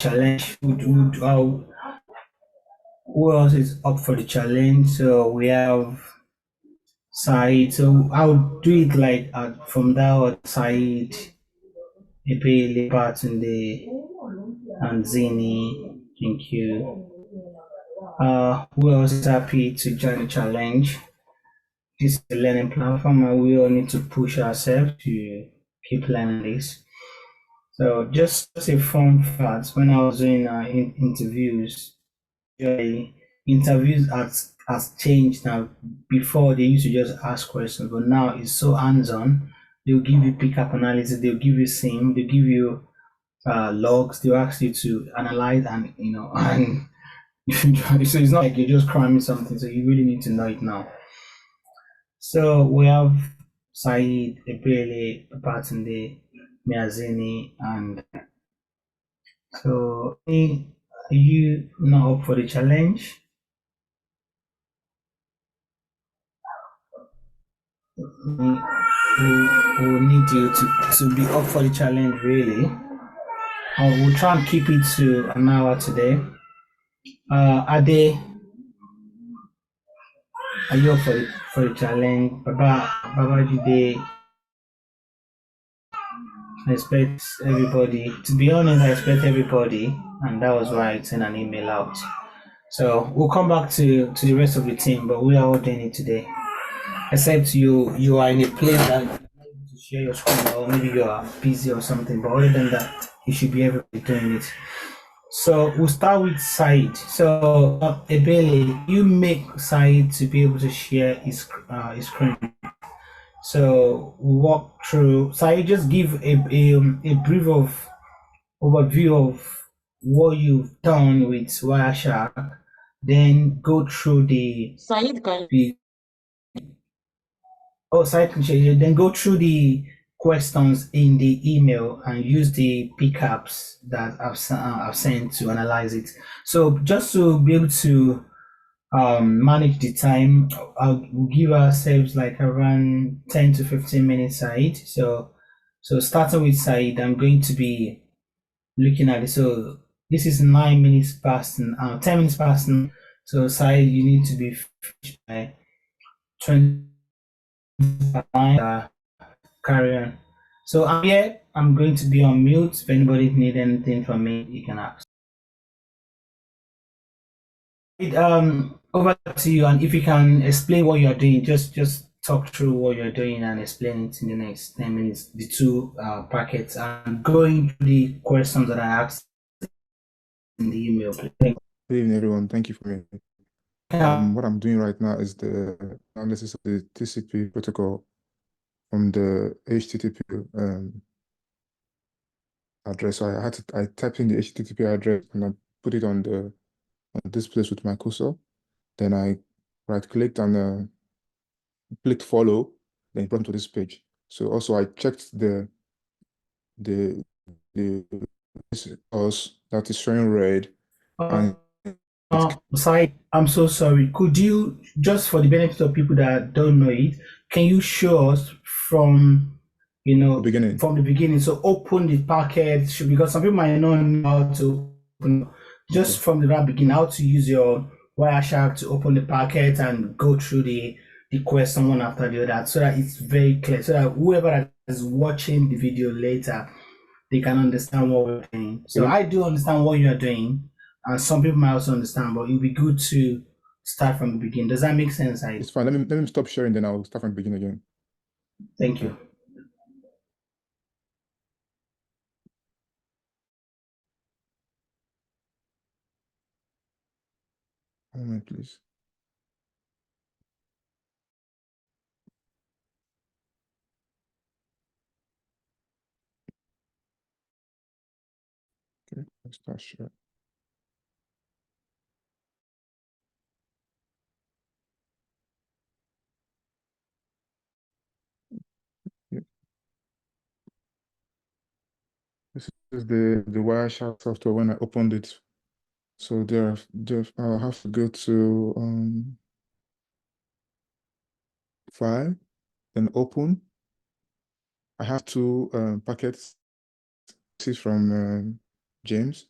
challenge. Who else is up for the challenge? So we have Said. So I'll do it like from that one, Said, Ebele, Batunde, and Zini. Thank you. Who else is happy to join the challenge? This is a learning platform, and we all need to push ourselves to keep learning this. So just a fun fact: when I was doing interviews, usually interviews has changed now. Before they used to just ask questions, but now it's so hands-on. They'll give you pickup analysis, they'll give you sim, they'll give you logs, they'll ask you to analyze and and so it's not like you're just cramming something, so you really need to know it now. So we have Said, Ebele, Batunde, Miazini, and so are you not up for the challenge? We need you to be up for the challenge, really. We'll try and keep it to an hour today. Ade, are you up for the challenge? Babajide, I expect everybody. To be honest, I expect everybody, and that was why I sent an email out. So we'll come back to the rest of the team, but we are all doing it today. Except you are in a place that you're not able to share your screen, or maybe you are busy or something. But other than that, you should be everybody doing it. So we'll start with Said. So Ebele, you make Said to be able to share his screen. So we'll walk through. Said, just give a brief of overview of what you've done with Wireshark, then go through Said, can the site condition, then go through the questions in the email and use the pickups that I've sent to analyze it. So just to be able to manage the time, we'll give ourselves like around 10 to 15 minutes side. So starting with side, I'm going to be looking at it. So this is 9 minutes past, 10 minutes past. So side, you need to be finished by 20. Carry on. So I'm here. I'm going to be on mute. If anybody need anything from me, you can ask. Over to you, and if you can explain what you're doing, just talk through what you're doing and explain it in the next 10 minutes. The two packets and going through the questions that I asked in the email. Good evening, everyone. Thank you for me. What I'm doing right now is the analysis of the TCP protocol from the HTTP address. So I typed in the HTTP address and I put it on this place with my cursor. Then I right-clicked and clicked follow. Then it brought me to this page. So also I checked the source that is showing red. And Side, I'm so sorry. Could you, just for the benefit of people that don't know it, can you show us from the beginning? From the beginning? So open the packet, because some people might not know how to open. Just from the very beginning, how to use your Wireshark to open the packet and go through the question one after the other, so that it's very clear, so that whoever is watching the video later, they can understand what we're doing. So I do understand what you're doing, and some people might also understand, but it'll be good to start from the beginning. Does that make sense? It's fine. Let me stop sharing, then I'll start from the beginning again. Thank you. A moment, please. Okay, let's start sharing. This is the Wireshark software when I opened it. So I'll have to go to File, then Open. I have two packets. This is from James.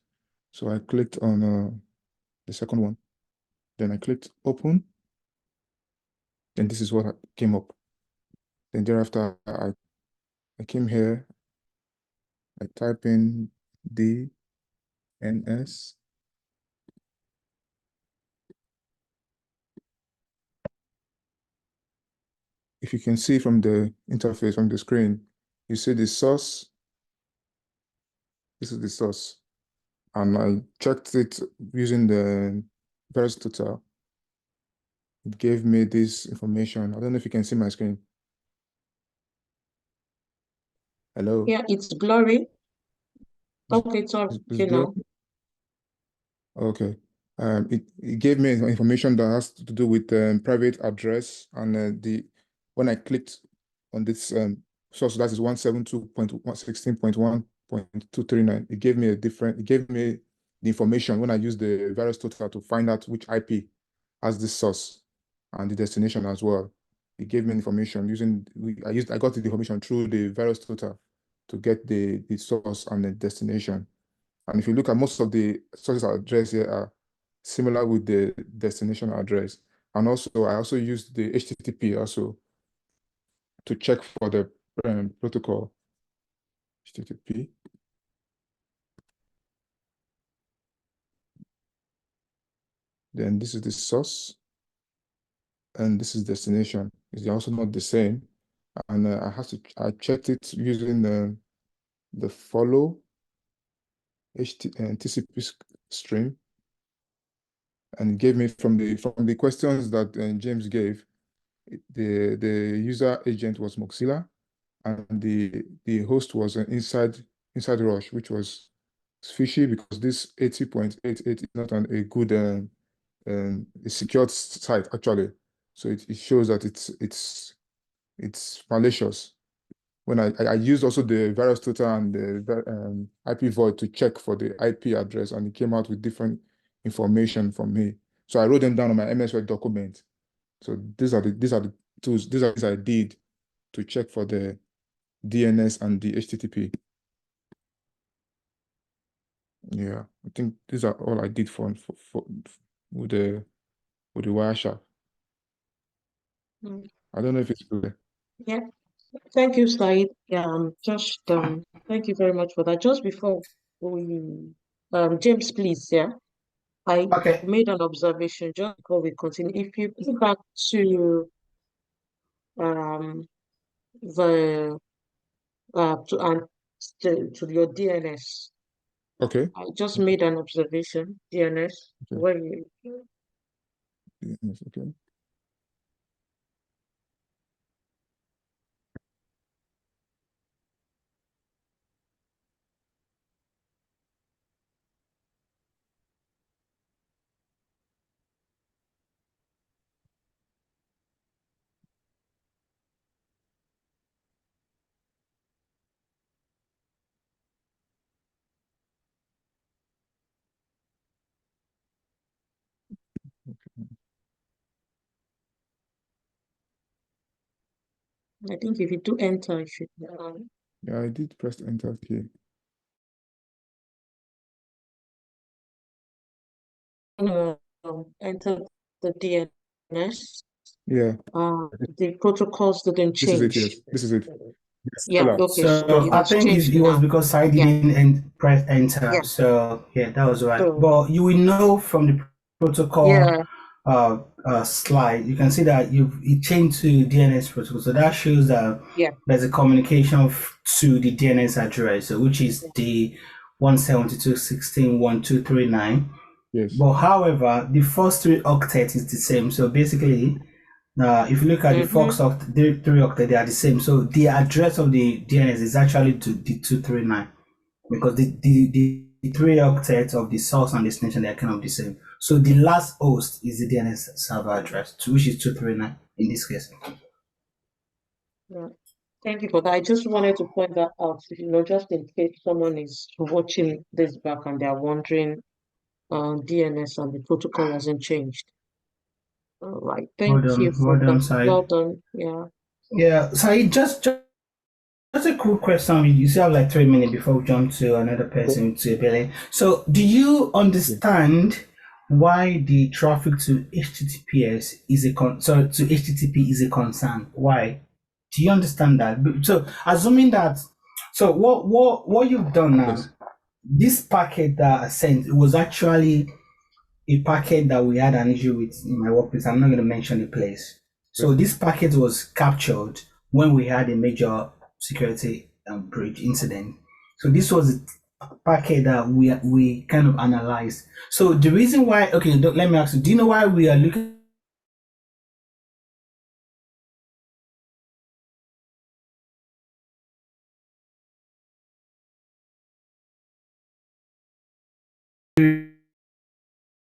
So I clicked on the second one. Then I clicked open. Then this is what came up. Then thereafter, I came here. I type in DNS. If you can see from the interface, from the screen, you see the source. This is the source. And I checked it using the VirusTotal. It gave me this information. I don't know if you can see my screen. Hello? Yeah, it's blurry. It's, Okay, it's it's okay blurry. now. Okay. It gave me information that has to do with private address and when I clicked on this source, that is 172.116.1.239. It gave me the information when I used the VirusTotal to find out which IP has this source and the destination as well. It gave me information I got the information through the VirusTotal to get the source and the destination. And if you look at most of the sources address here are similar with the destination address. And also, I also used the HTTP also to check for the protocol. HTTP. Then this is the source, and this is destination. It's also not the same. And I checked it using the follow TCP stream, and it gave me from the questions that James gave. The user agent was Mozilla, and the host was an inside rush, which was fishy because this 80.88 is not a good a secured site actually. So it shows that it's malicious. When I used also the VirusTotal and the IP void to check for the IP address, and it came out with different information from me. So I wrote them down on my MS Word document. So these are the tools, these are things I did to check for the DNS and the HTTP. Yeah, I think these are all I did for with the Wireshark. Mm. I don't know if it's clear. Yeah, thank you, Said. Yeah, thank you very much for that. Just before we, James, please, yeah, I Okay. made an observation just before we continue. If you go back to um the to your DNS, Okay. I just made an observation. DNS, Okay. where you Yes, okay. I think if you do enter, it should Yeah, I did press enter key. enter the DNS. Yeah, The protocols didn't this is it. change. Yes, this is it. Yes, Yeah, Ella. okay, so So it I has think changed it was now. because I Yeah, didn't press enter. yeah. So yeah, that was right. So But you will know from the protocol yeah, slide, you can see that it changed to DNS protocol. So that shows that yeah, there's a communication to the DNS address, so which is the 172.16.1.239. Yes. But however, the first three octet is the same. So basically, if you look at the mm-hmm. Fox octet, the three octet, they are the same. So the address of the DNS is actually to the 239 because the three octets of the source and destination, they are kind of the same. So the last host is the DNS server address, which is 239 in this case. Yeah. Thank you for that. I just wanted to point that out, just in case someone is watching this back and they're wondering, DNS and the protocol hasn't changed. All right. Thank you for Well done, that. Sai. Well done. Yeah. Yeah, Sai, just That's a cool question. You still have like 3 minutes before we jump to another person to Billy. So, do you understand why the traffic to HTTPS is a sorry, to HTTP is a concern? Why? Do you understand that? So, assuming that, so what you've done now, Yes. this packet that I sent, it was actually a packet that we had an issue with in my workplace. I'm not going to mention the place. So Okay. this packet was captured when we had a major security breach incident. So this was a packet that we kind of analyzed. So the reason why, okay, let me ask you, do you know why we are looking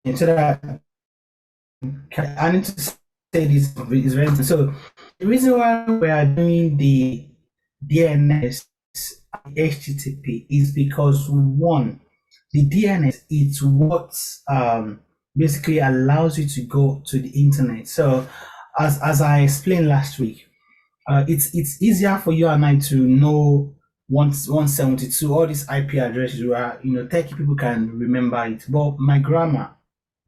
into that? I need to say this is very important. So the reason why we are doing the DNS HTTP is because one, the DNS is what basically allows you to go to the internet. So as I explained last week, it's easier for you and I to know 172 all these IP addresses where techie people can remember it. But my grandma,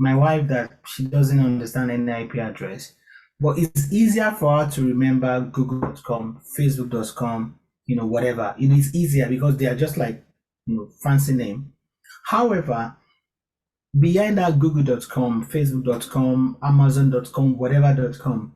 my wife, that she doesn't understand any IP address, but it's easier for her to remember google.com, facebook.com, whatever. It's easier because they are just like fancy name. However, behind that google.com, facebook.com, amazon.com, whatever.com,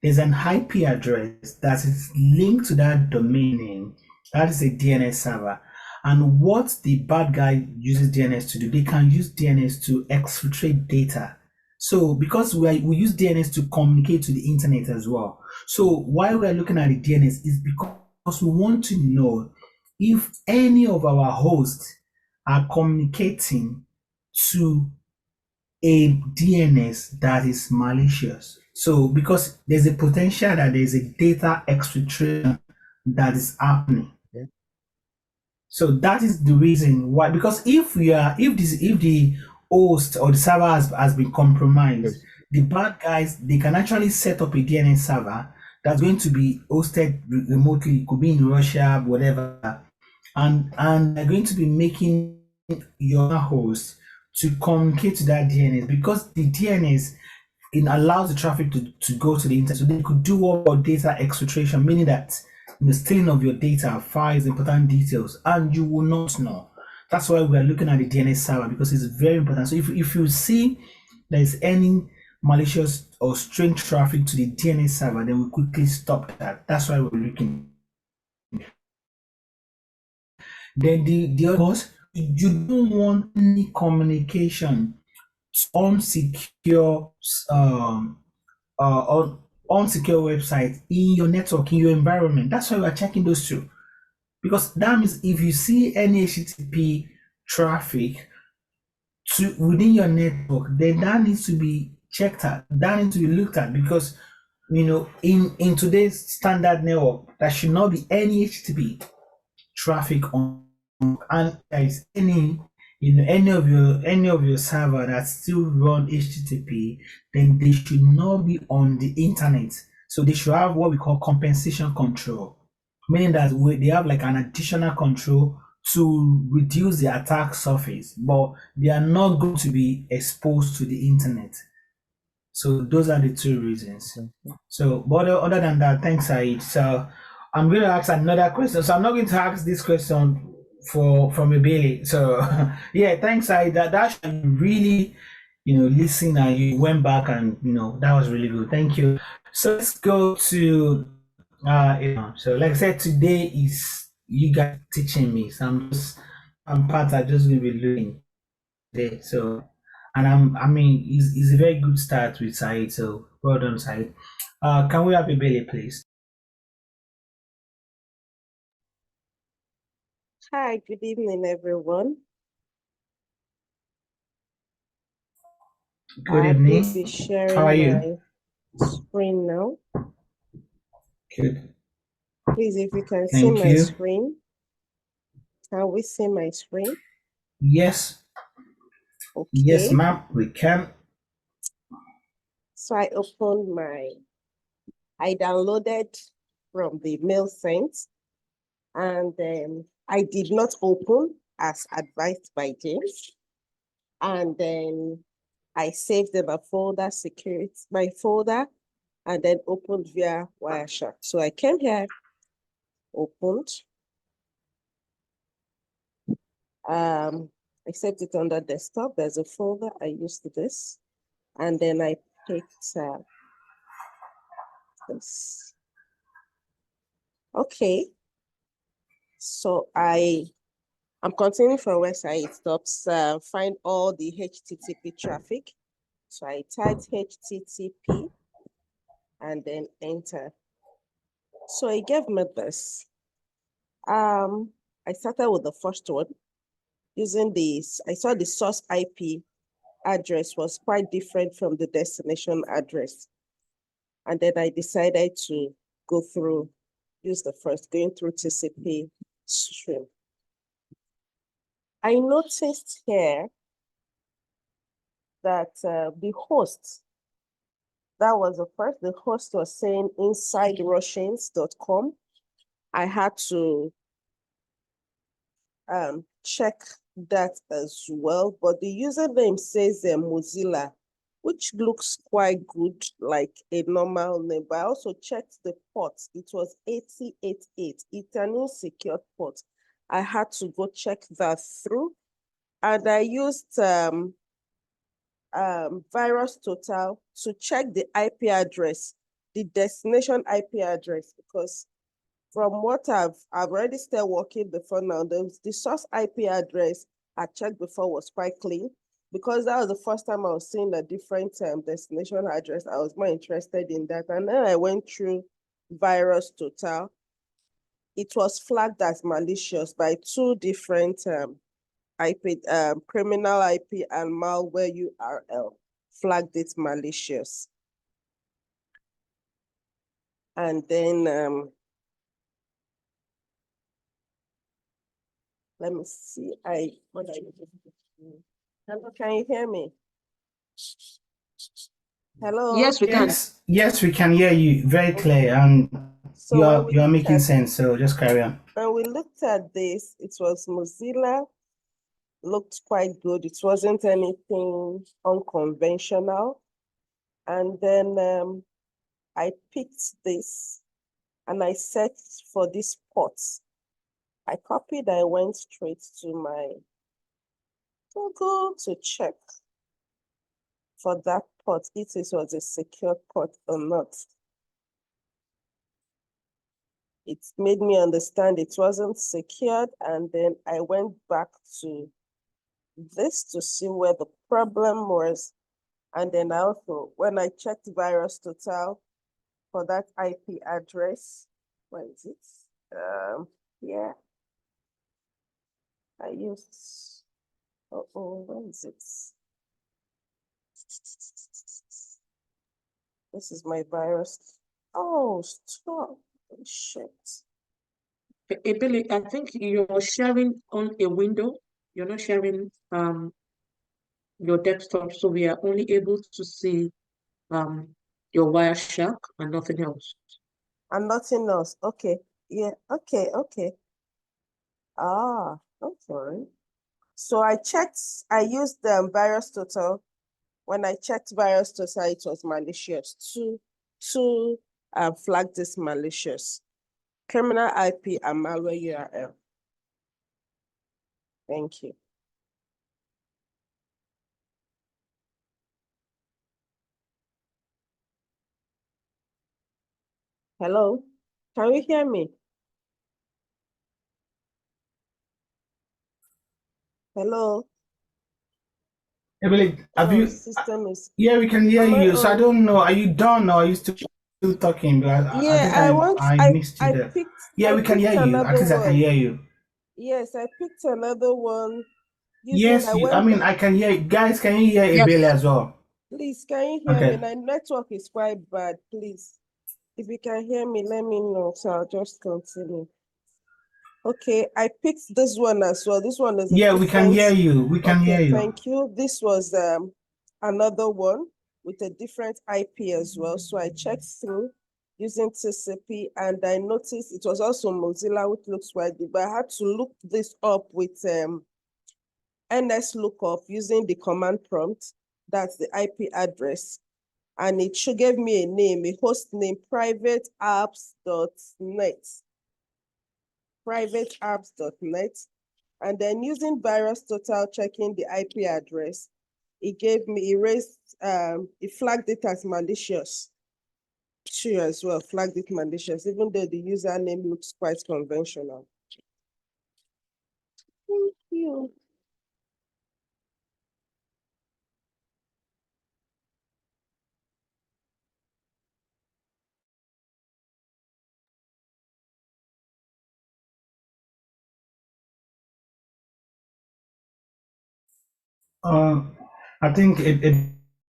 there's an IP address that is linked to that domain name. That is a DNS server. And what the bad guy uses DNS to do, they can use DNS to exfiltrate data. So because we use DNS to communicate to the internet as well. So why we're looking at the DNS is because we want to know if any of our hosts are communicating to a DNS that is malicious. So because there's a potential that there's a data exfiltration that is happening. Okay. So that is the reason why. Because if the host or the server has been compromised, Yes. the bad guys, they can actually set up a DNS server that's going to be hosted remotely. It could be in Russia, whatever, and they're going to be making your host to communicate to that DNS, because the DNS, it allows the traffic to go to the internet. So they could do all about data exfiltration, meaning that the stealing of your data, files, important details, and you will not know. That's why we are looking at the DNS server, because it's very important. So if you see there's any malicious or strange traffic to the DNS server, then we quickly stop that. That's why we're looking. Then the other course, you don't want any communication unsecure on unsecure website in your network, in your environment. That's why we're checking those two. Because that means if you see any HTTP traffic to within your network, then that needs to be checked out. That needs to be looked at, because in today's standard network, there should not be any HTTP traffic on, and there is any of your server that still run HTTP, then they should not be on the internet. So they should have what we call compensation control, meaning that they have like an additional control to reduce the attack surface, but they are not going to be exposed to the internet. So those are the two reasons. Okay. So, but other than that, thanks, Said. So I'm going to ask another question. So I'm not going to ask this question from Ebele. So yeah, thanks, Said. That really, listen, and you went back, and that was really good. Thank you. So let's go to so like I said, today is you guys teaching me. So I'm part are just going to be learning today. So, and I mean, it's a very good start with Said. So well done, Said. Can we have a Bailey, please? Hi, good evening, everyone. Good I will be evening. How are sharing you? my screen now. Good. Please, if you can see Thank my you. screen, can we see my screen? Yes. Yes, Okay. ma'am. We can. So I downloaded from the mail sent. and I did not open as advised by James. And then I saved in a folder, my folder, and then opened via Wireshark. So I came here, opened. I saved it under desktop. There's a folder. I used this. And then I picked this. Okay. So I'm continuing from website. It stops, find all the HTTP traffic. So I typed HTTP and then enter. So it gave me this. I started with the first one using this. I saw the source IP address was quite different from the destination address. And then I decided to go through, use the first, going through TCP stream. I noticed here that the host, that was the first, the host was saying insiderussians.com. I had to check that as well, but the username says Mozilla, which looks quite good, like a normal name. But I also checked the port. It was 8088. It's an insecure port. I had to go check that through, and I used VirusTotal to check the IP address, the destination IP address, because from what I've already started working before now, the source IP address I checked before was quite clean, because that was the first time I was seeing a different destination address. I was more interested in that. And then I went through VirusTotal. It was flagged as malicious by two different IP, criminal IP and malware URL, flagged it malicious. And then let me see. Hello, can you hear me? Hello. Yes, we can. Yes, we can hear you very clear, and So you are making sense. So just carry on. When we looked at this, it was Mozilla, looked quite good. It wasn't anything unconventional. And then I picked this and I searched for this port. I copied, I went straight to my Google to check for that port, if it was a secure port or not. It made me understand it wasn't secured, and then I went back to this to see where the problem was. And then also, when I checked VirusTotal for that IP address, where is it? Yeah, I used, where is it? This is my virus. Oh, stop. Oh, shit. Billy, I think you're sharing on a window. You're not sharing your desktop, so we are only able to see your Wireshark and nothing else. And nothing else. Okay. Yeah. Okay. Okay. Ah, don't worry. So I checked, I used the VirusTotal. When I checked VirusTotal, it was malicious. Two flagged this malicious. Criminal IP and malware URL. Thank you. Hello, can you hear me? Hello. Emily, have you? System is. Yeah, we can hear Am I you. So I on? don't know. Are you done or are you still talking? But I think I missed you there. Yeah, we can hear you. At least I can hear you. Yes, I picked another one. Yes, I mean I can hear you. Guys, can you hear Yes. Ebele as well? Please, can you hear Okay. me? My network is quite bad. Please, if you can hear me, let me know. So I'll just continue. Okay, I picked this one as well. This one is a Yeah, we can hear different. you. We can hear Okay, you. thank you. This was another one with a different IP as well. So I checked through. using TCP, and I noticed it was also Mozilla, which looks widely, but I had to look this up with NS lookup using the command prompt. That's the IP address. And it gave me a name, a host name, privateapps.net. Privateapps.net. And then using VirusTotal, checking the IP address, it flagged it as malicious. Too as well, flagged it malicious, even though the username looks quite conventional. Thank you. I think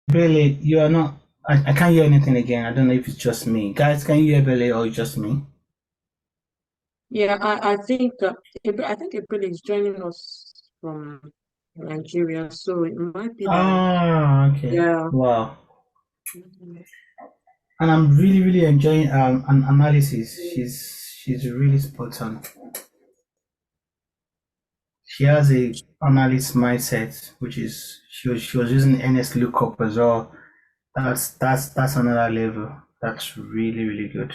Billy, you are not. I can't hear anything again. I don't know if it's just me. Guys, can you hear Billy or just me? Yeah, I think April is joining us from Nigeria, so it might be that. Ah, okay. Yeah. Wow. And I'm really, really enjoying an analysis. She's really spot on. She has a analyst mindset, which is she was using NS lookup as well. That's another level. That's really, really good.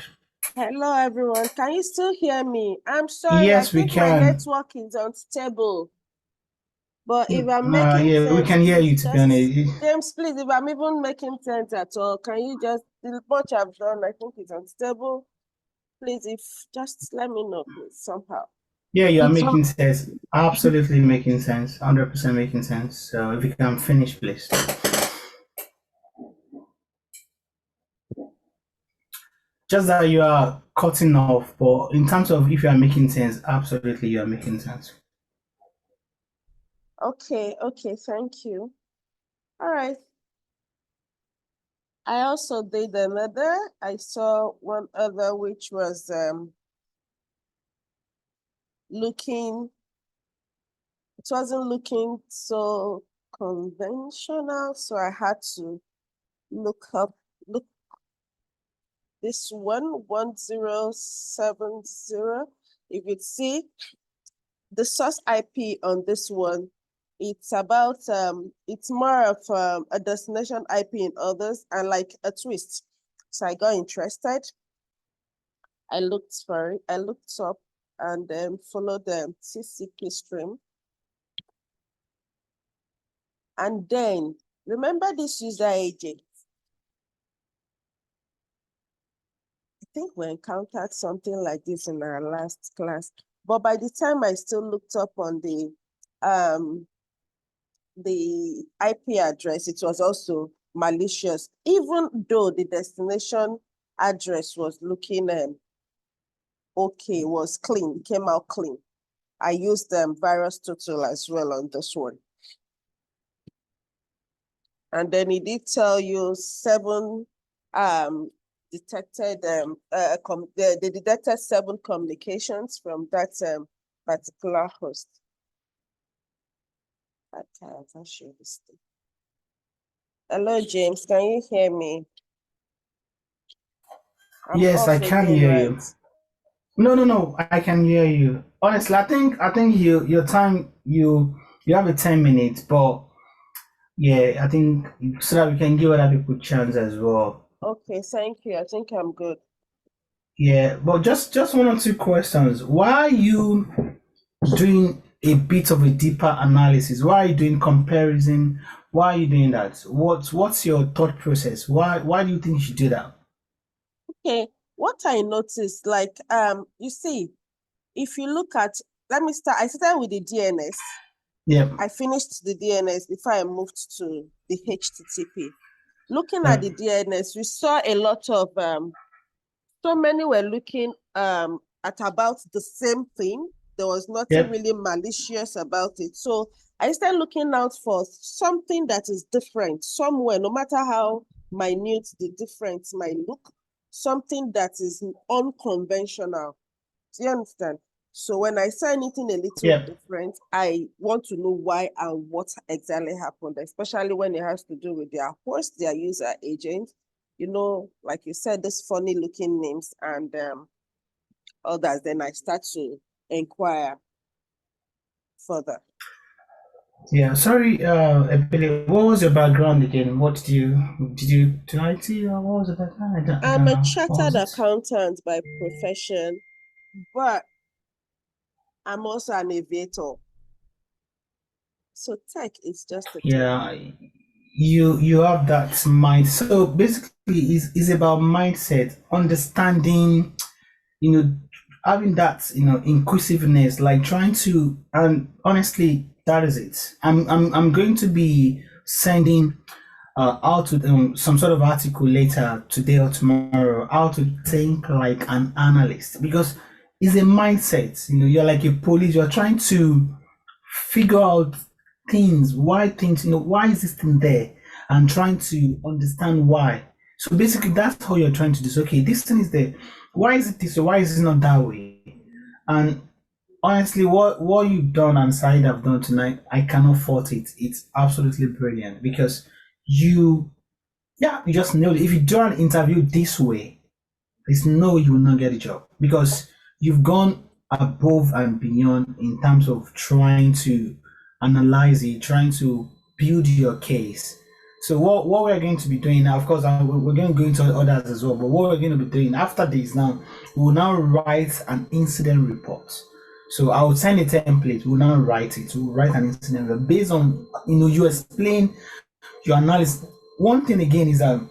Hello, everyone. Can you still hear me? I'm sorry, I Yes, we think my can. network is unstable. But if I'm making Yeah, we sense, can hear please you, to be just, honest. James, please, if I'm even making sense at all, can you just, the much I've done, I think it's unstable. Please, if just let me know, please, somehow. Yeah, you are It's making sense. Absolutely making sense. 100% making sense. So if you can finish, please. Just that you are cutting off, but in terms of if you are making sense, absolutely you are making sense. Okay, thank you. All right. I also did another. I saw one other which was it wasn't looking so conventional, so I had to look this 1070. If you see the source IP on this one, it's about it's more of a destination IP in others and like a twist. So I got interested. I looked for it. I looked up and then followed the TCP stream. And then remember this user agent. I think we encountered something like this in our last class. But by the time I still looked up on the IP address, it was also malicious, even though the destination address was looking okay, was clean, came out clean. I used VirusTotal as well on this one. And then it did tell you 7 detected, they detected 7 communications from that particular host. Okay, I'll show this thing. Hello, James, can you hear me? I'm Yes, I off can again, hear right? you. No, I can hear you. Honestly, I think your time you have a 10 minutes, but yeah, I think so that we can give other people chance as well. Okay, thank you. I think I'm good. Yeah, but just one or two questions. Why are you doing a bit of a deeper analysis? Why are you doing comparison? Why are you doing that? What's your thought process? Why do you think you should do that? Okay, what I noticed, like you see, if you look at, let me start. I started with the DNS. Yep. I finished the DNS before I moved to the HTTP. Looking at Yep. the DNS, we saw a lot of so many were looking at about the same thing. There was nothing Yep. really malicious about it. So I started looking out for something that is different somewhere, no matter how minute the difference might look, something that is unconventional. Do you understand? So when I saw anything a little Yep. different, I want to know why and what exactly happened, especially when it has to do with their host, their user agent, like you said, these funny looking names and others, then I start to inquire further. Yeah, sorry, Ebele, what was your background again? What did you do IT or what was the background? I I'm don't a know. What was chartered it? accountant by profession, but I'm also an aviator. So tech is just a thing. Yeah, you have that mind. So basically, is about mindset, understanding, having that, inclusiveness, like trying to, and honestly, that is it. I'm going to be sending out with some sort of article later today or tomorrow, how to think like an analyst, because it's a mindset. You're like a police. You're trying to figure out things, why is this thing there, and trying to understand why. So basically, that's how you're trying to do. So, okay, this thing is there. Why is it this way? Why is it not that way? And honestly, what you've done and Said have done tonight, I cannot fault it. It's absolutely brilliant because you, yeah, you just nailed it. If you do an interview this way, there's no way you will not get a job because you've gone above and beyond in terms of trying to analyze it, trying to build your case. So what we're going to be doing now, of course, we're going to go into others as well, but what we're going to be doing after this now, we'll now write an incident report. So I will send a template, we'll now write it, we'll write an incident report based on, you explain your analysis. One thing again is that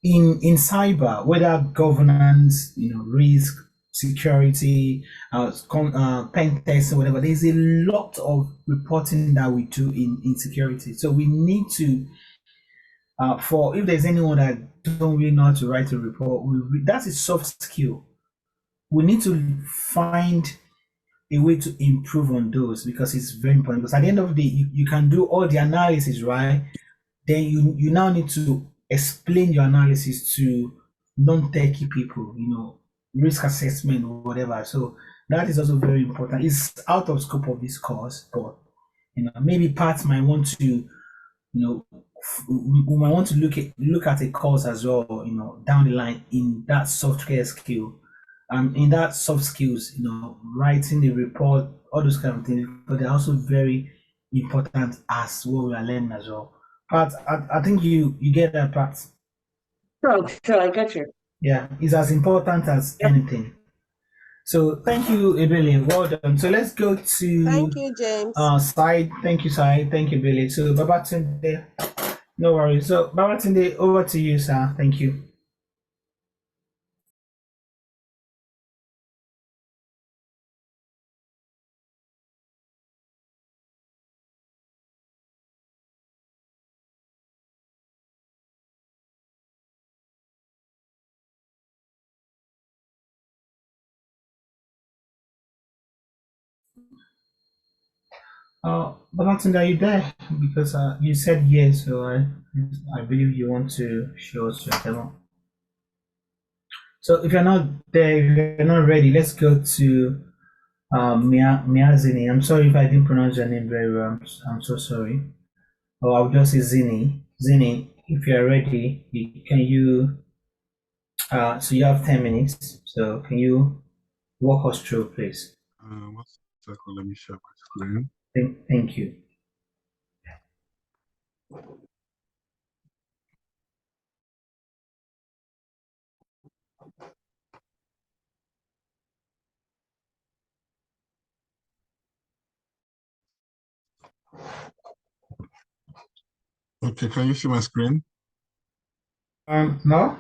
in cyber, whether governance, risk, security, pen testing, whatever, there's a lot of reporting that we do in security. So we need to, for if there's anyone that don't really know how to write a report, that's a soft skill. We need to find a way to improve on those because it's very important. Because at the end of the day, you can do all the analysis, right? Then you now need to explain your analysis to non-techie people, risk assessment or whatever. So that is also very important. It's out of scope of this course, but maybe parts might want to, we might want to look at a course as well, down the line in that software skill. In that soft skills, writing a report, all those kind of things, but they're also very important as what we are learning as well. But I think you get that part. Sure, I get you. Yeah, it's as important as anything. So thank you, Ebele. Well done. So let's go to Thank you, James. Side. Thank you, Side. Thank you, Billy. So Babatunde, no worries. So Babatunde, over to you, sir. Thank you. Babatunde, are you there? Because you said yes, so I believe you want to show us your demo. So if you're not there, if you're not ready, let's go to Miazini. I'm sorry if I didn't pronounce your name very well. I'm so sorry. Or I'll just say Zini. Zini, if you're ready, can you? So you have 10 minutes. So can you walk us through, please? One second, let me share my screen. Thank you. Okay, can you see my screen? No,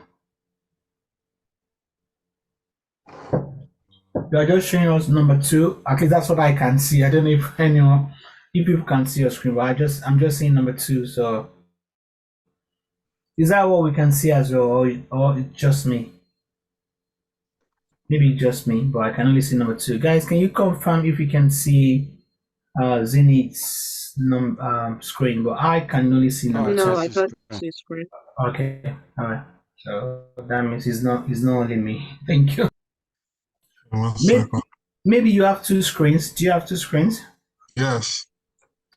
you are just showing us number 2. At least that's what I can see. I don't know if people can see your screen, but I'm just seeing number 2. So is that what we can see as well, or it's just me? Maybe just me, but I can only see number 2. Guys, can you confirm if you can see Zenith's screen? But I can only see number 2. No, I I see can't screen. see screen. Okay, all right. So that means it's not only me. Thank you. One Maybe, second. maybe you have 2 screens. Do you have 2 screens? Yes.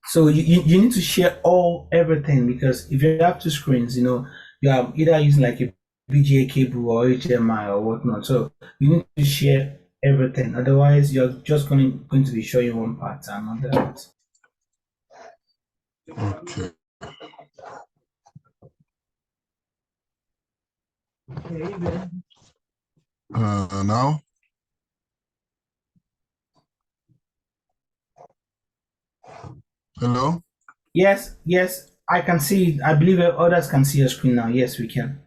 So you need to share everything because if you have 2 screens, you are either using like a BGA cable or HMI or whatnot. So you need to share everything. Otherwise, you're just going to be showing one part and not the other. Okay. Now, hello. Yes, yes, I can see it. I believe others can see your screen now. Yes, we can.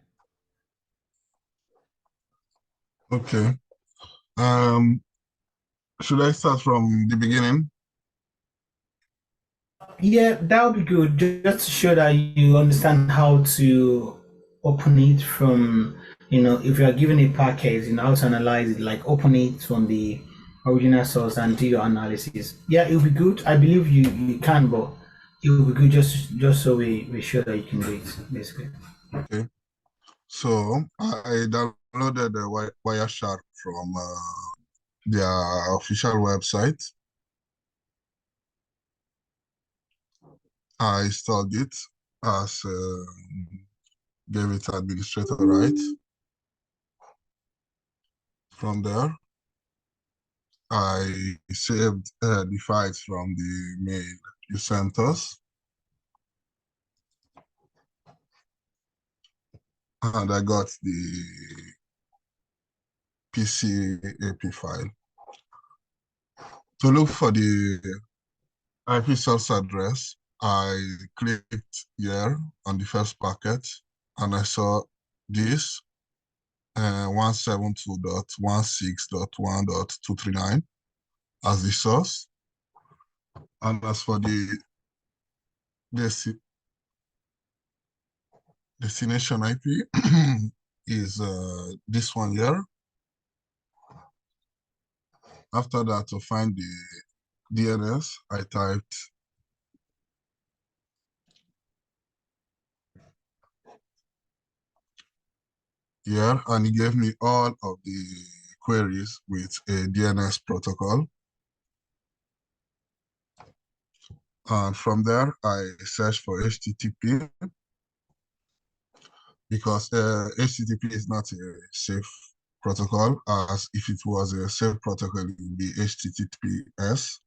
Okay. Um, should I start from the beginning? Yeah, that would be good. Just to show that you understand how to open it from, if you are given a package, how to analyze it, like open it from the original source and do your analysis. Yeah, it would be good. I believe you can, but it would be good just so we're sure that you can do it, basically. Okay. So I downloaded the Wireshark from their official website. I installed it as gave it administrator right. From there, I saved the files from the mail you sent us, and I got the PCAP file. To look for the IP source address, I clicked here on the first packet, and I saw this 172.16.1.239 as the source. And as for the destination IP is this one here. After that, to find the DNS, I typed here, and it gave me all of the queries with a DNS protocol. And from there, I searched for HTTP because HTTP is not a safe protocol, as if it was a safe protocol, it would be HTTPS.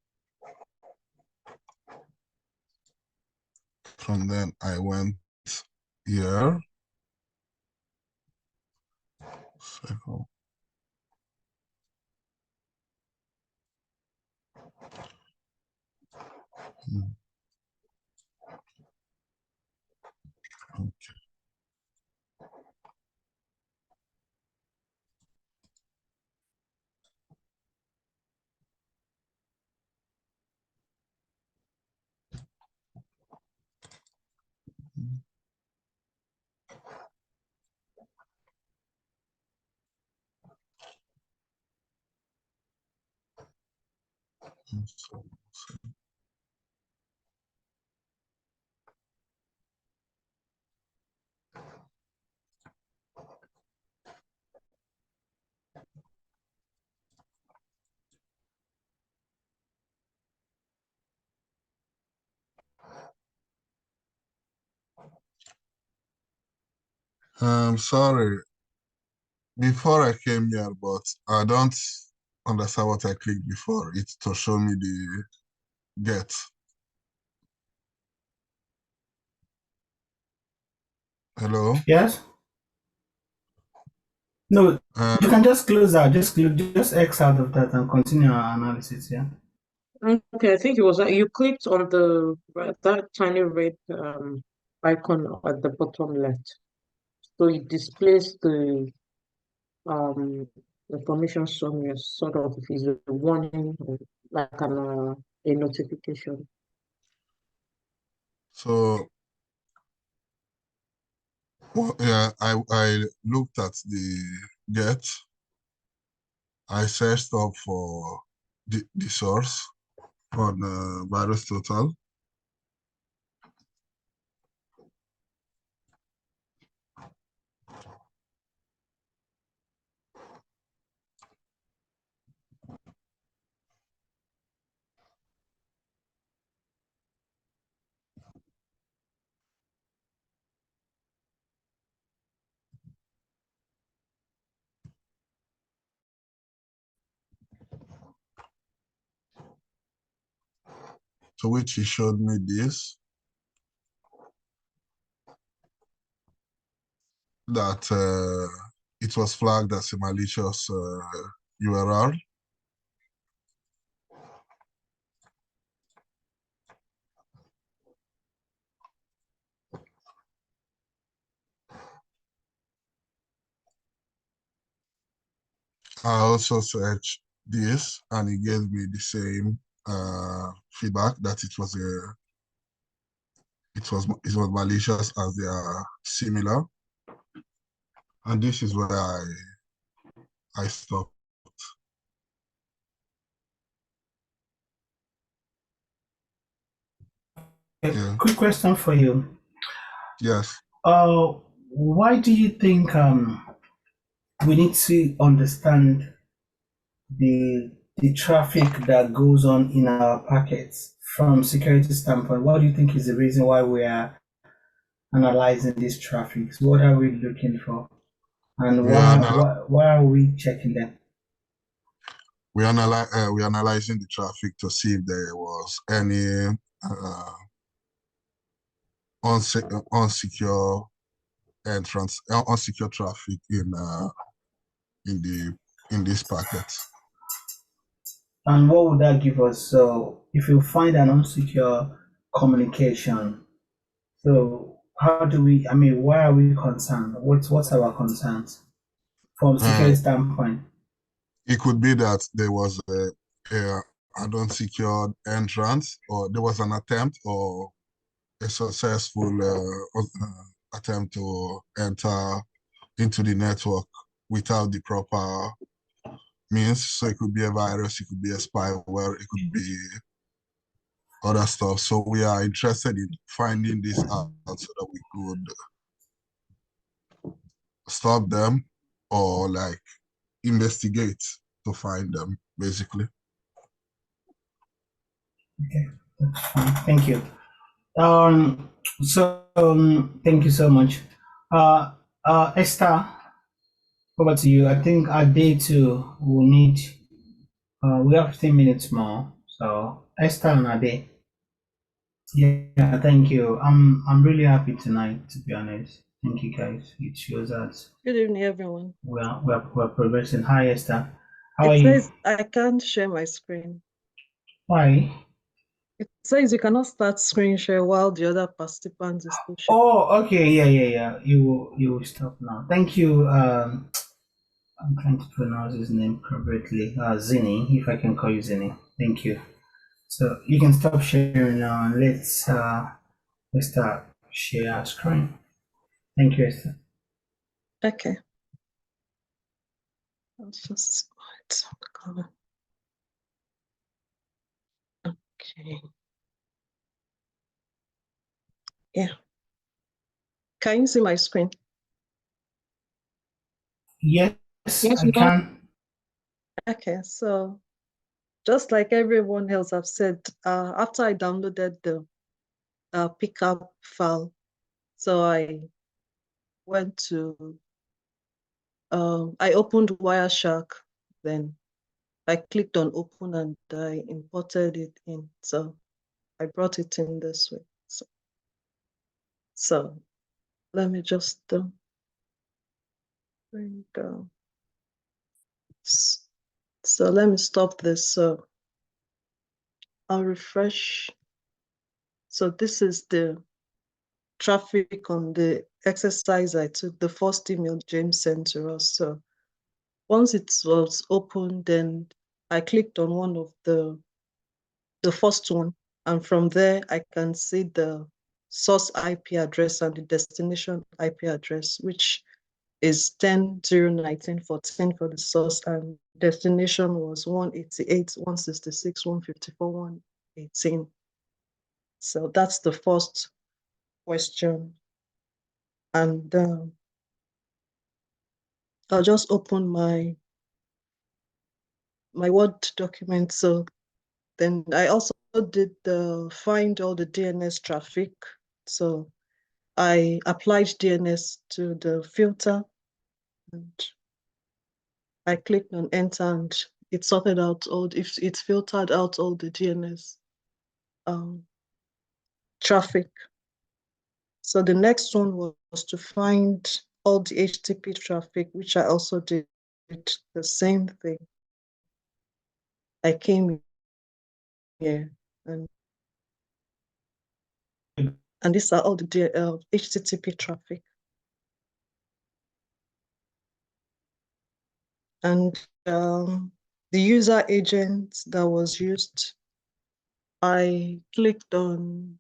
From then, I went here. Second. Hmm, okay. So, I'm sorry, before I came here, but I don't understand what I clicked before it to show me the get. Hello? Yes? No, Uh, you can just close out. Just X out of that and continue our analysis. Yeah. Okay, I think it was you clicked on the that tiny red icon at the bottom left. So it displays the um information summary, sort of is a warning, like a notification. so well, yeah, I looked at the get. I searched up for the source on virus total. to which he showed me this, that it was flagged as a malicious URL. I also searched this and he gave me the same feedback that it was malicious as they are similar. And this is where I stopped. Yeah. Quick question for you. Yes. Why do you think we need to understand the traffic that goes on in our packets from security standpoint? What do you think is the reason why we are analyzing these traffics? What are we looking for, and We are why are we checking them? we're analyzing the traffic to see if there was any unsecure entrance, unsecure traffic in the in this packet. And what would that give us? So if you find an unsecure communication, so how do we, I mean, why are we concerned? What's our concerns from security standpoint? It could be that there was an unsecured entrance, or there was an attempt or a successful attempt to enter into the network without the proper means. So it could be a virus, it could be a spyware, it could be other stuff. So we are interested in finding this out so that we could stop them or like investigate to find them, basically. Okay, that's fine. Thank you. Thank you so much. Esther, over to you. I think our day two will need. We have 15 minutes more. So Esther and Ade. Yeah, thank you. I'm really happy tonight, to be honest. Thank you guys. It shows that Good evening, everyone. we're progressing. Hi Esther. How It are you? says I can't share my screen. Why? It says you cannot start screen share while the other participant is still sharing. Oh, okay. Yeah. You will stop now. Thank you. I'm trying to pronounce his name correctly. Zini, if I can call you Zini. Thank you. So you can stop sharing now and let's start share our screen. Thank you, Esther. Okay. I'll just color. Okay. Yeah. Can you see my screen? Yes, Yes, I we can. can. Okay, so just like everyone else have said, after I downloaded the pickup file, so I went to I opened Wireshark, then I clicked on open and I imported it in. So I brought it in this way. So let me just bring down. So let me stop this. So I'll refresh. So this is the traffic on the exercise I took, the first email James sent to us. So once it was open, then I clicked on one of the first one, and from there I can see the source IP address and the destination IP address, which is 10.0.19.14 for the source, and destination was 188, 166, 154, 118. So that's the first question. And I'll just open my Word document. So then I also did find all the DNS traffic. So I applied DNS to the filter and I clicked on enter and it sorted out it filtered out all the DNS traffic. So the next one was to find all the HTTP traffic, which I also did the same thing. I came here and these are all the HTTP traffic. And the user agent that was used, I clicked on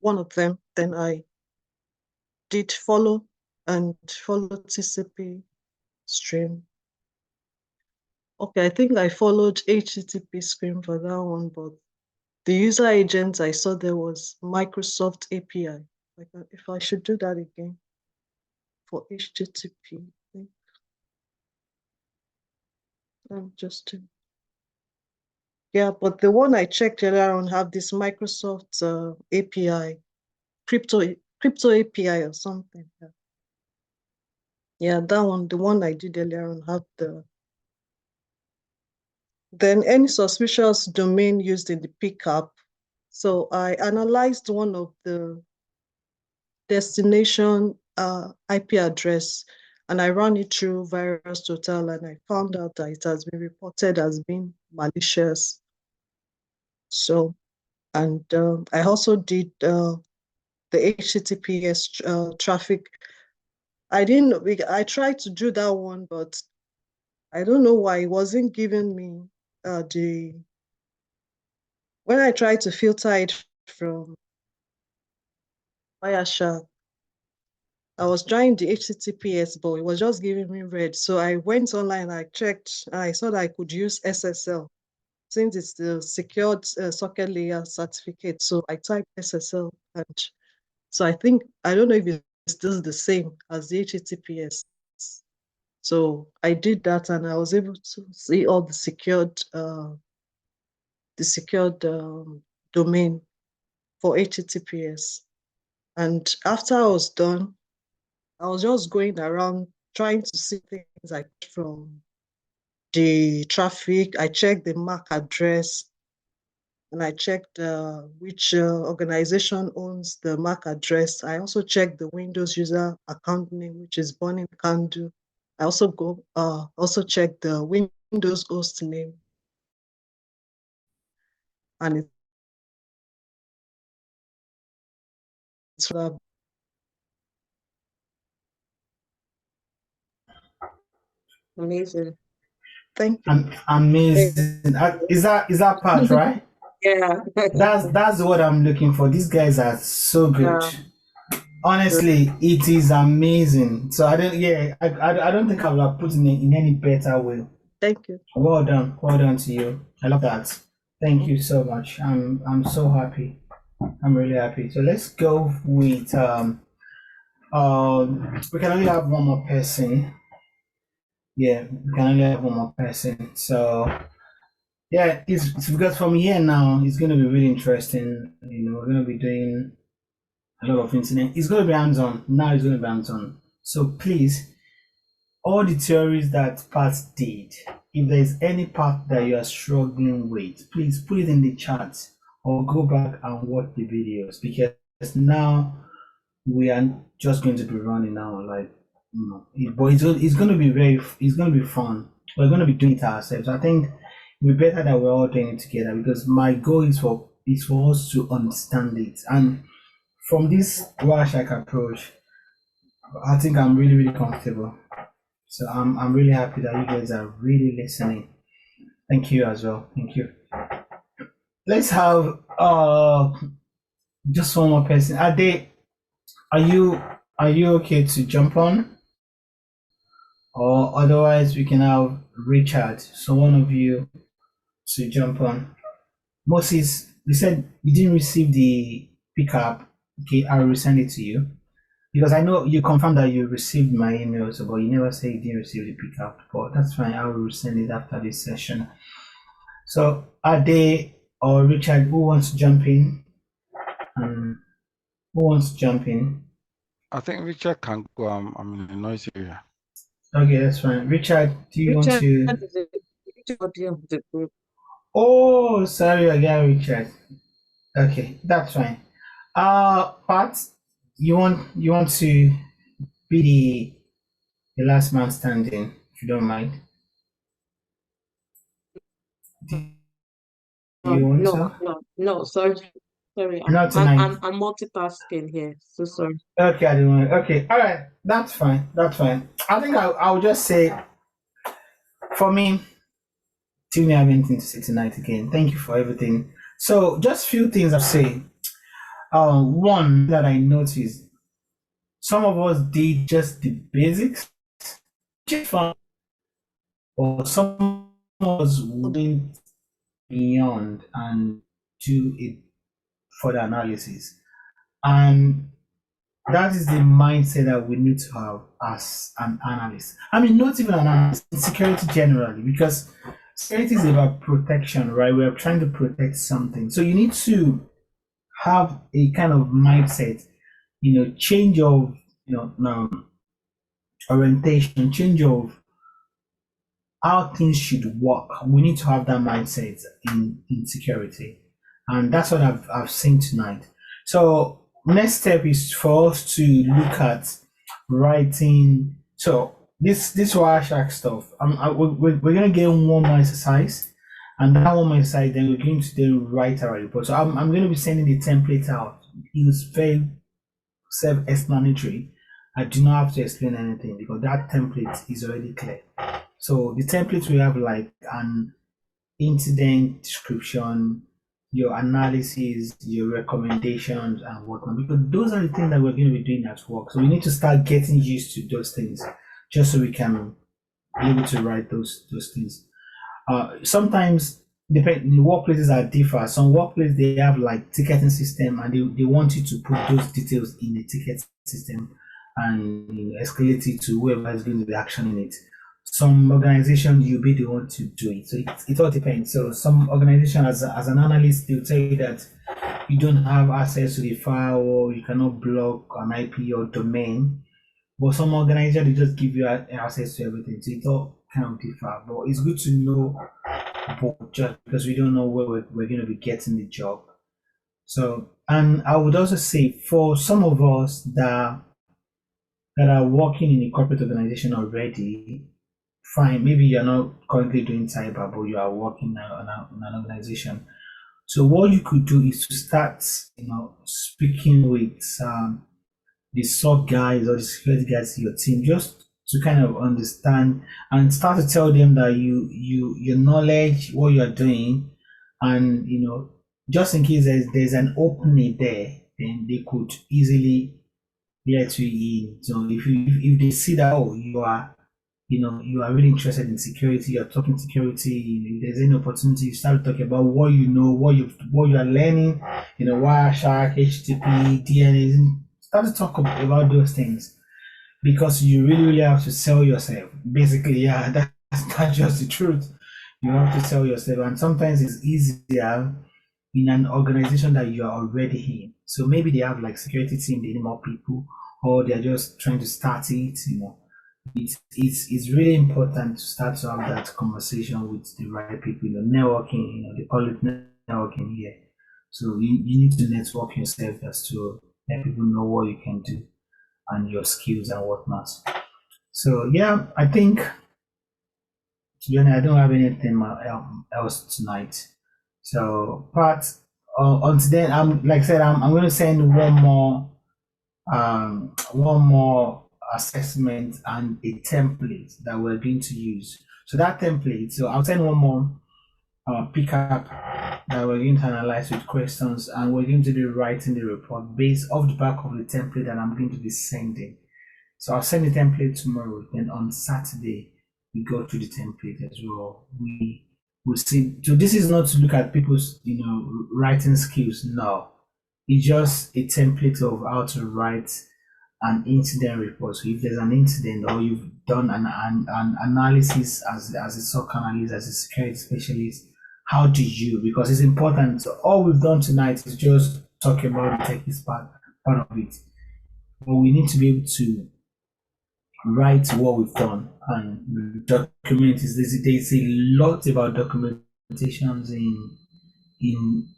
one of them, then I did follow TCP stream. Okay, I think I followed HTTP stream for that one, but the user agent I saw there was Microsoft API. Like if I should do that again for HTTP, I think I'm just yeah, but the one I checked earlier on have this Microsoft API, crypto API or something. Yeah, that one, the one I did earlier on have the. Then any suspicious domain used in the pickup. So I analyzed one of the destination IP address and I ran it through VirusTotal and I found out that it has been reported as being malicious. So, and I also did the HTTPS traffic. I tried to do that one, but I don't know why it wasn't giving me when I tried to filter it from Wireshark, I was trying the HTTPS, but it was just giving me red. So I went online, I checked, and I saw that I could use SSL since it's the secured socket layer certificate. So I typed SSL, and so I don't know if it's still the same as the HTTPS. So I did that, and I was able to see all the secured domain for HTTPS. And after I was done, I was just going around trying to see things like from the traffic. I checked the MAC address and I checked which organization owns the MAC address. I also checked the Windows user account name, which is Burning Candle. I also checked the Windows host name, and it's Amazing. thank you. Amazing. Is that part right? Yeah. That's what I'm looking for. These guys are so good. Yeah. Honestly, it is amazing. So I don't think I will have put in any better way. Thank you. Well done to you. I love that. Thank you so much. I'm so happy. I'm really happy. So let's go with we can only have one more person. Yeah, we can only have one more person. So yeah, it's because from here now it's gonna be really interesting. We're gonna be doing a lot of incident. It's gonna be hands-on. Now it's gonna be hands-on. So please, all the theories that Pat did, if there's any part that you are struggling with, please put it in the chat or go back and watch the videos because now we are just going to be running now, like but it's going to be it's going to be fun. We're going to be doing it ourselves. I think we're better that we're all doing it together because my goal is for us to understand it. And from this Wireshark approach, I think I'm really comfortable. So I'm really happy that you guys are really listening. Thank you as well. Thank you. Let's have just one more person. Are you okay to jump on? Or otherwise we can have Richard. So one of you to jump on. Moses, you said you didn't receive the pickup. Okay, I'll resend it to you. Because I know you confirmed that you received my emails, but you never say you didn't receive the pickup. But that's fine, I will send it after this session. So Ade or Richard, who wants to jump in? Who wants to jump in? I think Richard can go. I'm in a noisy area. Okay, that's fine. Richard, do you want to? Richard is the audio of the group. Oh, sorry again, Richard. Okay, that's fine. Pat, you want to be the last man standing, if you don't mind. Do you want No, to? no, sorry. Sorry, Not I'm tonight. I'm I'm multitasking here. So sorry. Okay, I don't want. Okay, all right, that's fine. That's fine. I think I'll just say, for me, do you have anything to say tonight again? Thank you for everything. So, just few things I'll say. One that I noticed, some of us did just the basics, which is fine, or some of us went beyond and do a further analysis. And that is the mindset that we need to have as an analyst. I mean, not even an analyst, in security generally, because security is about protection, right? We're trying to protect something. So you need to have a kind of mindset, change of, orientation, change of how things should work. We need to have that mindset in security. And that's what I've seen tonight. So next step is for us to look at writing. So this Wireshark stuff, we're going to get one more exercise. And that one more exercise, then we're going to then write our report. So I'm going to be sending the template out. It's very self-explanatory. I do not have to explain anything because that template is already clear. So the template we have like an incident description, your analysis, your recommendations, and whatnot. Because those are the things that we're going to be doing at work. So we need to start getting used to those things, just so we can be able to write those things. Sometimes depend the workplaces are differ. Some workplaces they have like ticketing system and they want you to put those details in the ticket system and escalate it to whoever is going to be actioning it. Some organizations you'll be the one to do it. So it all depends. So some organization as an analyst they'll tell you that you don't have access to the file or you cannot block an IP or domain. But some organization they just give you access to everything. So it all kind of differ. But it's good to know both just because we don't know where we're going to be getting the job. So, and I would also say for some of us that are working in a corporate organization already, fine, maybe you're not currently doing cyber, but you are working in an organization. So what you could do is to start, speaking with the SOC guys or the security guys in your team, just to kind of understand and start to tell them that your knowledge, what you're doing, and just in case there's an opening there, then they could easily let you in. So if they see that you are really interested in security, you're talking security, if there's any opportunity, you start talking about what you know, what you are learning, Wireshark, HTTP, DNA, start to talk about those things because you really, really have to sell yourself. Basically, yeah, that's not just the truth. You have to sell yourself, and sometimes it's easier in an organization that you are already in. So maybe they have like security team, they need more people, or they're just trying to start it. It's really important to start to have that conversation with the right people. Networking, they call it networking here. So you need to network yourself just to let people know what you can do and your skills and whatnot. So yeah, I think to be honest, I don't have anything else tonight. So, but until then, like I said, I'm going to send one more assessment and a template that we're going to use. So that template, so I'll send one more pickup that we're going to analyze with questions, and we're going to be writing the report based off the back of the template that I'm going to be sending. So I'll send the template tomorrow. Then on Saturday, we go through the template as well. We will see. So this is not to look at people's, writing skills. No, it's just a template of how to write an incident report. So if there's an incident or you've done an analysis as a SOC analyst, as a security specialist, how do you? Because it's important. So all we've done tonight is just talk about the technical part of it. But we need to be able to write what we've done and document is there's a lot about documentations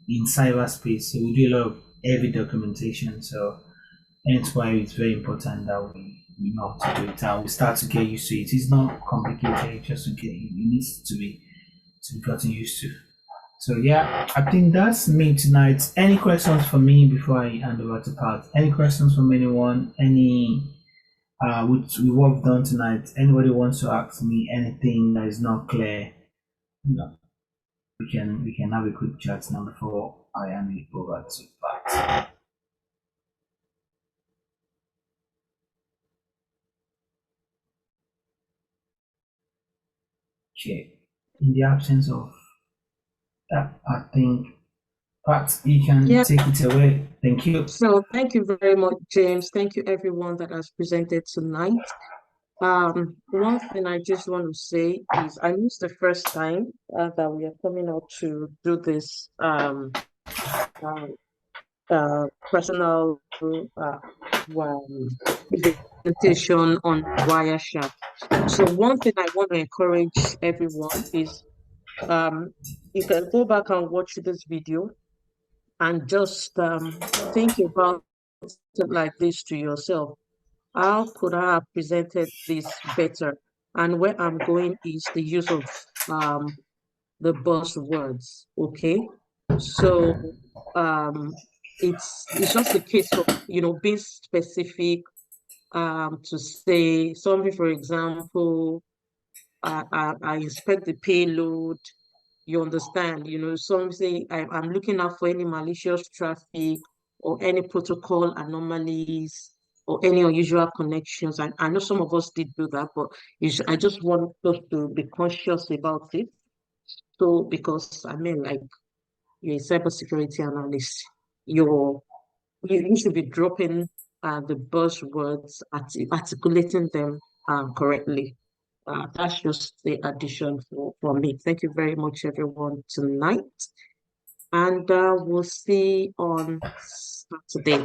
in cyberspace, so we do a lot of heavy documentation. So hence why it's very important that we know how to do it and we start to get used to it. It's not complicated, just to get it needs to be gotten used to. So yeah, I think that's me tonight. Any questions for me before I hand over to Pat? Any questions from anyone? Any with what we've done tonight? Anybody wants to ask me anything that is not clear? No, we can have a quick chat now before I hand it over to Pat. Okay. In the absence of that, I think Pat, you can Yeah. take it away. Thank you. So thank you very much, James. Thank you everyone that has presented tonight. One thing I just want to say is I know it's the first time that we are coming out to do this personal presentation on Wireshark. So one thing I want to encourage everyone is you can go back and watch this video and just think about it like this to yourself. How could I have presented this better? And where I'm going is the use of the buzzwords. Okay, so it's just a case of being specific. To say something, for example, I inspect the payload. You understand? Something I'm looking out for any malicious traffic or any protocol anomalies or any unusual connections. And I know some of us did do that, but I just want us to be conscious about it. So, because I mean, like, you're a cybersecurity analyst, you should be dropping the buzzwords, articulating them correctly. That's just the addition for me. Thank you very much, everyone, tonight. And we'll see on Saturday.